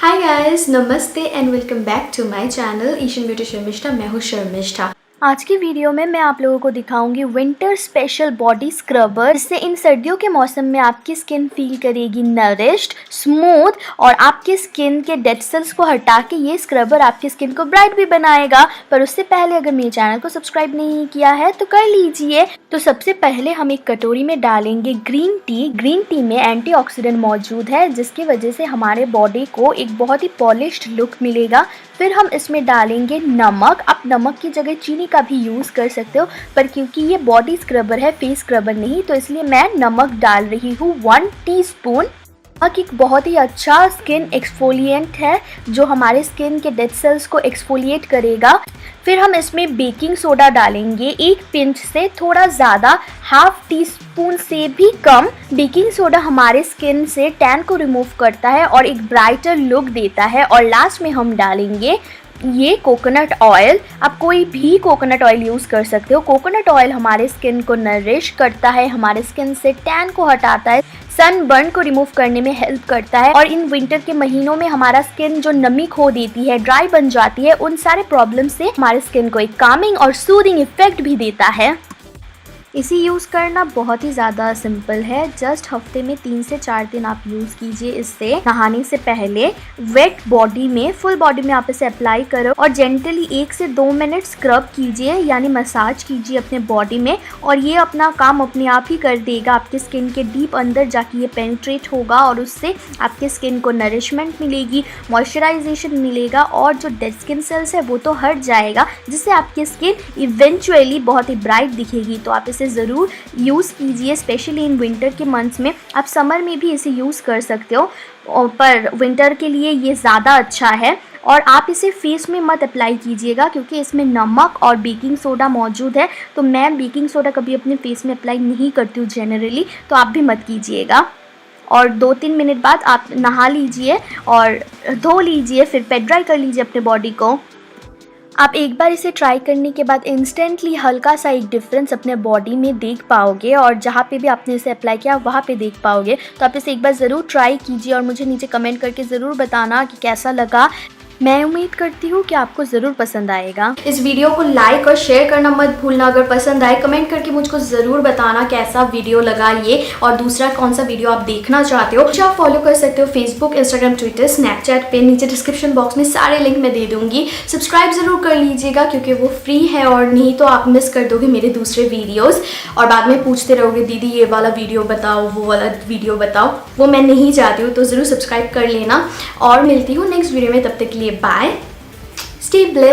हाय guys, नमस्ते and welcome back to my channel Asian beauty Sharmishtha. मैं हूँ शर्मिष्ठा। आज की वीडियो में मैं आप लोगों को दिखाऊंगी विंटर स्पेशल बॉडी स्क्रबर, जिससे इन सर्दियों के मौसम में आपकी स्किन फील करेगी नरिश्ड, स्मूथ और आपके स्किन के डेड सेल्स को हटा के ये स्क्रबर आपकी स्किन को ब्राइट भी बनाएगा। पर उससे पहले अगर मेरे चैनल को सब्सक्राइब नहीं किया है तो कर लीजिए। तो सबसे पहले हम एक कटोरी में डालेंगे ग्रीन टी। ग्रीन टी में एंटीऑक्सीडेंट मौजूद है, जिसकी वजह से हमारे बॉडी को एक बहुत ही पॉलिश्ड लुक मिलेगा। फिर हम इसमें डालेंगे नमक। आप नमक की जगह चीनी का भी यूज़ कर सकते हो, पर क्योंकि ये बॉडी स्क्रबर है, फेस स्क्रबर नहीं, तो इसलिए मैं नमक डाल रही हूँ 1 टीस्पून। नमक एक बहुत ही अच्छा स्किन एक्सफोलिएंट है जो हमारे स्किन के डेड सेल्स को एक्सफोलिएट करेगा। फिर हम इसमें बेकिंग सोडा डालेंगे, 1 पिंच से थोड़ा ज़्यादा, 1/2 टीस्पून से भी कम। बेकिंग सोडा हमारे स्किन से टैन को रिमूव करता है और एक ब्राइटर लुक देता है। और लास्ट में हम डालेंगे ये कोकोनट ऑयल। आप कोई भी कोकोनट ऑयल यूज़ कर सकते हो। कोकोनट ऑयल हमारे स्किन को नरिश करता है, हमारे स्किन से टैन को हटाता है, सनबर्न को रिमूव करने में हेल्प करता है और इन विंटर के महीनों में हमारा स्किन जो नमी खो देती है, ड्राई बन जाती है, उन सारे प्रॉब्लम से हमारे स्किन को एक कामिंग और सूदिंग इफेक्ट भी देता है। इसे यूज़ करना बहुत ही ज़्यादा सिंपल है। जस्ट हफ्ते में 3 से 4 दिन आप यूज़ कीजिए। इससे नहाने से पहले वेट बॉडी में, फुल बॉडी में आप इसे अप्लाई करो और जेंटली 1 से 2 मिनट स्क्रब कीजिए, यानी मसाज कीजिए अपने बॉडी में, और ये अपना काम अपने आप ही कर देगा। आपके स्किन के डीप अंदर जाके ये पेनिट्रेट होगा और उससे आपके स्किन को नरिशमेंट मिलेगी, मॉइस्चराइजेशन मिलेगा और जो डेड स्किन सेल्स है वो तो हट जाएगा, जिससे आपकी स्किन इवेंचुअली बहुत ही ब्राइट दिखेगी। तो आप इसे ज़रूर यूज़ कीजिए, स्पेशली इन विंटर के मंथ्स में। आप समर में भी इसे यूज़ कर सकते हो, पर विंटर के लिए ये ज़्यादा अच्छा है। और आप इसे फेस में मत अप्लाई कीजिएगा क्योंकि इसमें नमक और बेकिंग सोडा मौजूद है। तो मैं बेकिंग सोडा कभी अपने फेस में अप्लाई नहीं करती हूँ जनरली, तो आप भी मत कीजिएगा। और 2-3 मिनट बाद आप नहा लीजिए और धो लीजिए, फिर पेट ड्राई कर लीजिए अपने बॉडी को। आप एक बार इसे ट्राई करने के बाद इंस्टेंटली हल्का सा एक डिफरेंस अपने बॉडी में देख पाओगे, और जहाँ पे भी आपने इसे अप्लाई किया वहाँ पे देख पाओगे। तो आप इसे एक बार ज़रूर ट्राई कीजिए और मुझे नीचे कमेंट करके ज़रूर बताना कि कैसा लगा। मैं उम्मीद करती हूँ कि आपको ज़रूर पसंद आएगा। इस वीडियो को लाइक और शेयर करना मत भूलना। अगर पसंद आए कमेंट करके मुझको ज़रूर बताना कैसा वीडियो लगा ये, और दूसरा कौन सा वीडियो आप देखना चाहते हो। आप फॉलो कर सकते हो फेसबुक, इंस्टाग्राम, ट्विटर, स्नैपचैट पे। नीचे डिस्क्रिप्शन बॉक्स में सारे लिंक मैं दे दूँगी। सब्सक्राइब ज़रूर कर लीजिएगा क्योंकि वो फ्री है, और नहीं तो आप मिस कर दोगे मेरे दूसरे वीडियोज़ और बाद में पूछते रहोगे दीदी ये वाला वीडियो बताओ, वो वाला वीडियो बताओ। वो मैं नहीं चाहती हूँ, तो ज़रूर सब्सक्राइब कर लेना। और मिलती हूँ नेक्स्ट वीडियो में, तब तक के लिए बाय, स्टे ब्लेस्ड।